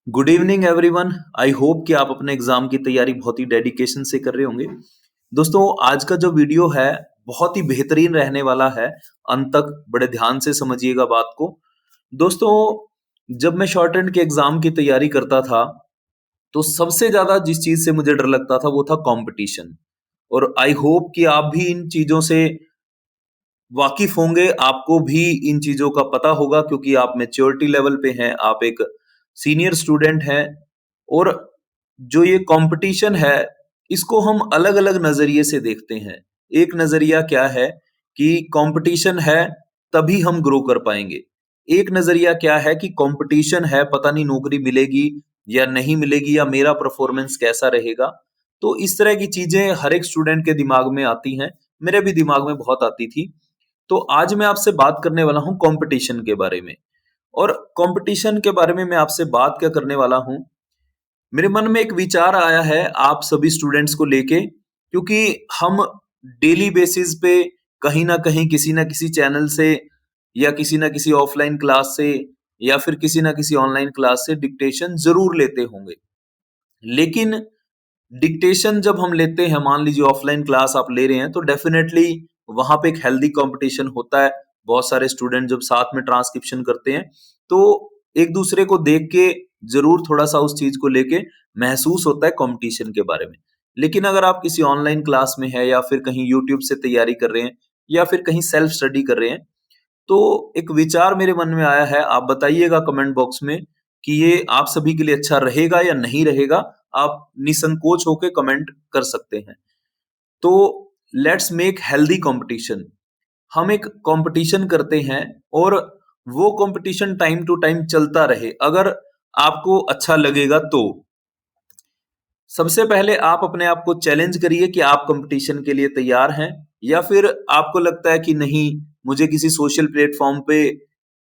Good evening everyone. I hope कि आप अपने एग्जाम की तैयारी बहुत ही डेडिकेशन से कर रहे होंगे। दोस्तों, आज का जो वीडियो है बहुत ही बेहतरीन रहने वाला है। अंत तक बड़े ध्यान से समझिएगा बात को। दोस्तों, जब मैं शॉर्ट हैंड के एग्जाम की तैयारी करता था तो सबसे ज्यादा जिस चीज से मुझे डर लगता था वो था कंपटीशन। और आई होप कि आप भी इन चीजों से वाकिफ होंगे, आपको भी इन चीजों का पता होगा क्योंकि आप मैच्योरिटी लेवल पे हैं, आप एक सीनियर स्टूडेंट हैं। और जो ये कंपटीशन है इसको हम अलग अलग नजरिए से देखते हैं। एक नजरिया क्या है कि कंपटीशन है तभी हम ग्रो कर पाएंगे। एक नजरिया क्या है कि कंपटीशन है, पता नहीं नौकरी मिलेगी या नहीं मिलेगी या मेरा परफॉर्मेंस कैसा रहेगा। तो इस तरह की चीजें हर एक स्टूडेंट के दिमाग में आती हैं, मेरे भी दिमाग में बहुत आती थी। तो आज मैं आपसे बात करने वाला हूं कंपटीशन के बारे में। और कंपटीशन के बारे में मैं आपसे बात क्या करने वाला हूं, मेरे मन में एक विचार आया है आप सभी स्टूडेंट्स को लेके, क्योंकि हम डेली बेसिस पे कहीं ना कहीं किसी ना किसी चैनल से या किसी ना किसी ऑफलाइन क्लास से या फिर किसी ना किसी ऑनलाइन क्लास से डिक्टेशन जरूर लेते होंगे। लेकिन डिक्टेशन जब हम लेते हैं, मान लीजिए ऑफलाइन क्लास आप ले रहे हैं, तो डेफिनेटली वहां पे एक हेल्दी कंपटीशन होता है। बहुत सारे स्टूडेंट जब साथ में ट्रांसक्रिप्शन करते हैं तो एक दूसरे को देख के जरूर थोड़ा सा उस चीज को लेके महसूस होता है कंपटीशन के बारे में। लेकिन अगर आप किसी ऑनलाइन क्लास में है या फिर कहीं यूट्यूब से तैयारी कर रहे हैं या फिर कहीं सेल्फ स्टडी कर रहे हैं, तो एक विचार मेरे मन में आया है, आप बताइएगा कमेंट बॉक्स में कि ये आप सभी के लिए अच्छा रहेगा या नहीं रहेगा। आप निसंकोच होकर कमेंट कर सकते हैं। तो लेट्स मेक हेल्दी कंपटीशन। हम एक कंपटीशन करते हैं और वो कंपटीशन टाइम टू टाइम चलता रहे, अगर आपको अच्छा लगेगा तो। सबसे पहले आप अपने आप को चैलेंज करिए कि आप कंपटीशन के लिए तैयार हैं, या फिर आपको लगता है कि नहीं, मुझे किसी सोशल प्लेटफॉर्म पे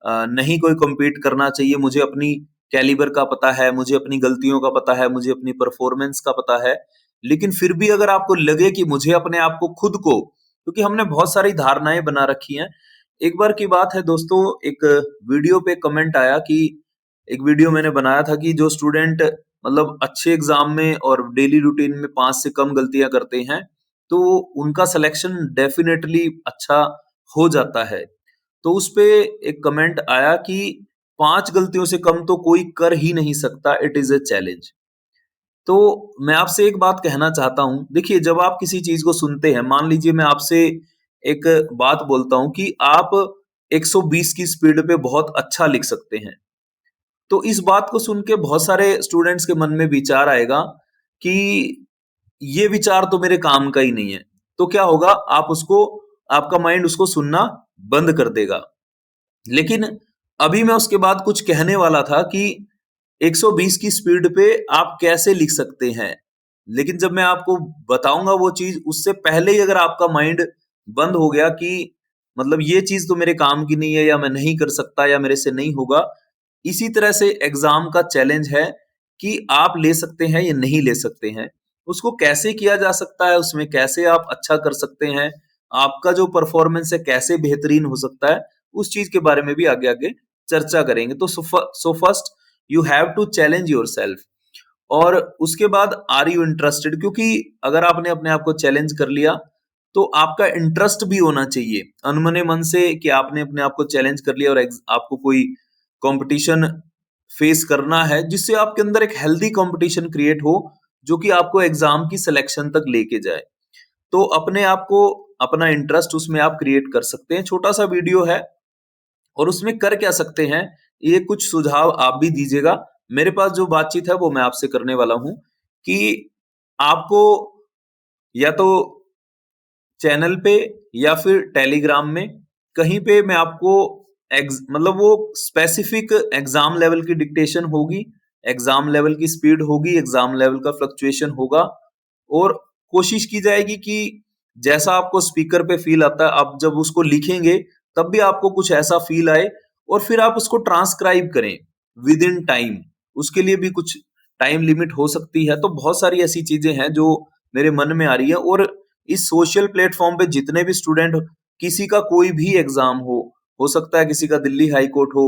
नहीं कोई compete करना चाहिए, मुझे अपनी कैलिबर का पता है, मुझे अपनी गलतियों का पता है, मुझे अपनी परफॉर्मेंस का पता है। लेकिन फिर भी अगर आपको लगे कि मुझे अपने आप को खुद को, क्योंकि हमने बहुत सारी धारणाएं बना रखी हैं। एक बार की बात है दोस्तों, एक वीडियो पे कमेंट आया कि एक वीडियो मैंने बनाया था कि जो स्टूडेंट मतलब अच्छे एग्जाम में और डेली रूटीन में 5 से कम गलतियां करते हैं तो उनका सिलेक्शन डेफिनेटली अच्छा हो जाता है। तो उस पे एक कमेंट आया कि 5 गलतियों से कम तो कोई कर ही नहीं सकता, इट इज ए चैलेंज। तो मैं आपसे एक बात कहना चाहता हूं, देखिए जब आप किसी चीज को सुनते हैं, मान लीजिए मैं आपसे एक बात बोलता हूं कि आप 120 की स्पीड पे बहुत अच्छा लिख सकते हैं, तो इस बात को सुन के बहुत सारे स्टूडेंट्स के मन में विचार आएगा कि ये विचार तो मेरे काम का ही नहीं है। तो क्या होगा, आप उसको, आपका माइंड उसको सुनना बंद कर देगा। लेकिन अभी मैं उसके बाद कुछ कहने वाला था कि 120 की स्पीड पे आप कैसे लिख सकते हैं। लेकिन जब मैं आपको बताऊंगा वो चीज, उससे पहले ही अगर आपका माइंड बंद हो गया कि मतलब ये चीज तो मेरे काम की नहीं है या मैं नहीं कर सकता या मेरे से नहीं होगा। इसी तरह से एग्जाम का चैलेंज है कि आप ले सकते हैं या नहीं ले सकते हैं। उसको कैसे किया जा सकता है, उसमें कैसे आप अच्छा कर सकते हैं, आपका जो परफॉर्मेंस है कैसे बेहतरीन हो सकता है, उस चीज के बारे में भी आगे आगे चर्चा करेंगे। तो so first you have to challenge yourself. और उसके बाद आर यू इंटरेस्टेड, क्योंकि अगर आपने अपने आप को चैलेंज कर लिया तो आपका इंटरेस्ट भी होना चाहिए अनमने मन से कि आपने अपने आप को चैलेंज कर लिया और आपको कोई कंपटीशन फेस करना है जिससे आपके अंदर एक हेल्दी कंपटीशन क्रिएट हो, जो कि आपको एग्जाम की सिलेक्शन तक लेके जाए। तो अपने आप को, अपना इंटरेस्ट उसमें आप क्रिएट कर सकते हैं। छोटा सा वीडियो है और उसमें कर क्या सकते हैं, ये कुछ सुझाव आप भी दीजिएगा। मेरे पास जो बातचीत है वो मैं आपसे करने वाला हूं कि आपको या तो चैनल पे या फिर टेलीग्राम में कहीं पे मैं आपको मतलब वो स्पेसिफिक एग्जाम लेवल की डिक्टेशन होगी, एग्जाम लेवल की स्पीड होगी, एग्जाम लेवल का फ्लक्चुएशन होगा। और कोशिश की जाएगी कि जैसा आपको स्पीकर पे फील आता है, आप जब उसको लिखेंगे तब भी आपको कुछ ऐसा फील आए, और फिर आप उसको ट्रांसक्राइब करें विद इन टाइम। उसके लिए भी कुछ टाइम लिमिट हो सकती है। तो बहुत सारी ऐसी चीजें हैं जो मेरे मन में आ रही है। और इस सोशल प्लेटफॉर्म पे जितने भी स्टूडेंट, किसी का कोई भी एग्जाम हो सकता है किसी का दिल्ली हाई कोर्ट हो,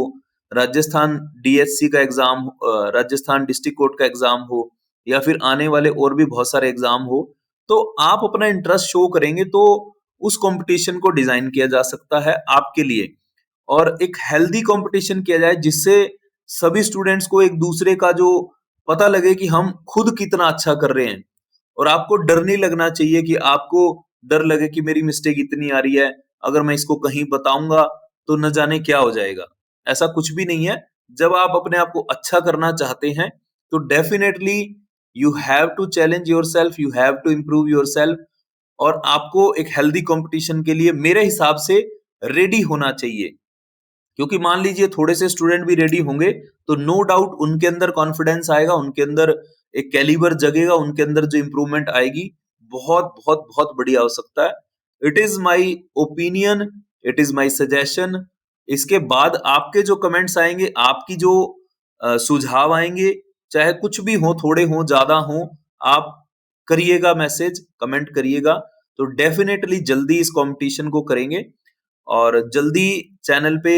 राजस्थान डीएससी का एग्जाम, राजस्थान डिस्ट्रिक्ट कोर्ट का एग्जाम हो, या फिर आने वाले और भी बहुत सारे एग्जाम हो, तो आप अपना इंटरेस्ट शो करेंगे तो उस कंपटीशन को डिजाइन किया जा सकता है आपके लिए, और एक हेल्दी कंपटीशन किया जाए जिससे सभी स्टूडेंट्स को एक दूसरे का जो पता लगे कि हम खुद कितना अच्छा कर रहे हैं। और आपको डर नहीं लगना चाहिए कि आपको डर लगे कि मेरी मिस्टेक इतनी आ रही है, अगर मैं इसको कहीं बताऊंगा तो न जाने क्या हो जाएगा। ऐसा कुछ भी नहीं है। जब आप अपने आप को अच्छा करना चाहते हैं तो definitely you have to challenge yourself, you have to improve yourself, और आपको एक हेल्दी कंपटीशन के लिए मेरे हिसाब से रेडी होना चाहिए। क्योंकि मान लीजिए थोड़े से स्टूडेंट भी रेडी होंगे तो नो डाउट उनके अंदर कॉन्फिडेंस आएगा, उनके अंदर एक कैलिबर जगेगा, उनके अंदर जो इंप्रूवमेंट आएगी बहुत बहुत बहुत बढ़िया हो सकता है। It is my opinion, it is my suggestion. इसके बाद आपके जो कमेंट्स आएंगे, आपकी जो सुझाव आएंगे, चाहे कुछ भी हो, थोड़े हो ज्यादा हो, आप करिएगा, मैसेज कमेंट करिएगा। तो डेफिनेटली जल्दी इस कंपटीशन को करेंगे, और जल्दी चैनल पे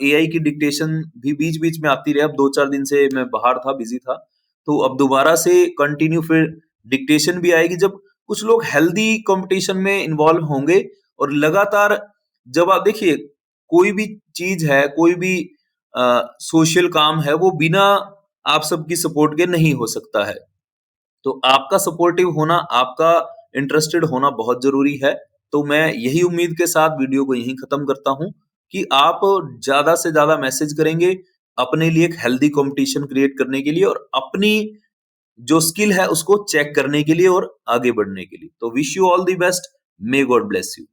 एआई की डिक्टेशन भी बीच बीच में आती रहे। अब 2-4 दिन से मैं बाहर था, बिजी था, तो अब दोबारा से कंटिन्यू फिर डिक्टेशन भी आएगी, जब कुछ लोग हेल्दी कंपटीशन में इन्वॉल्व होंगे। और लगातार जब आप देखिए, कोई भी चीज है, कोई भी सोशल काम है, वो बिना आप सबकी सपोर्ट के नहीं हो सकता है। तो आपका सपोर्टिव होना, आपका इंटरेस्टेड होना बहुत जरूरी है। तो मैं यही उम्मीद के साथ वीडियो को यहीं खत्म करता हूं कि आप ज्यादा से ज्यादा मैसेज करेंगे अपने लिए एक हेल्दी कंपटीशन क्रिएट करने के लिए, और अपनी जो स्किल है उसको चेक करने के लिए और आगे बढ़ने के लिए। तो wish you all the best, may God bless you.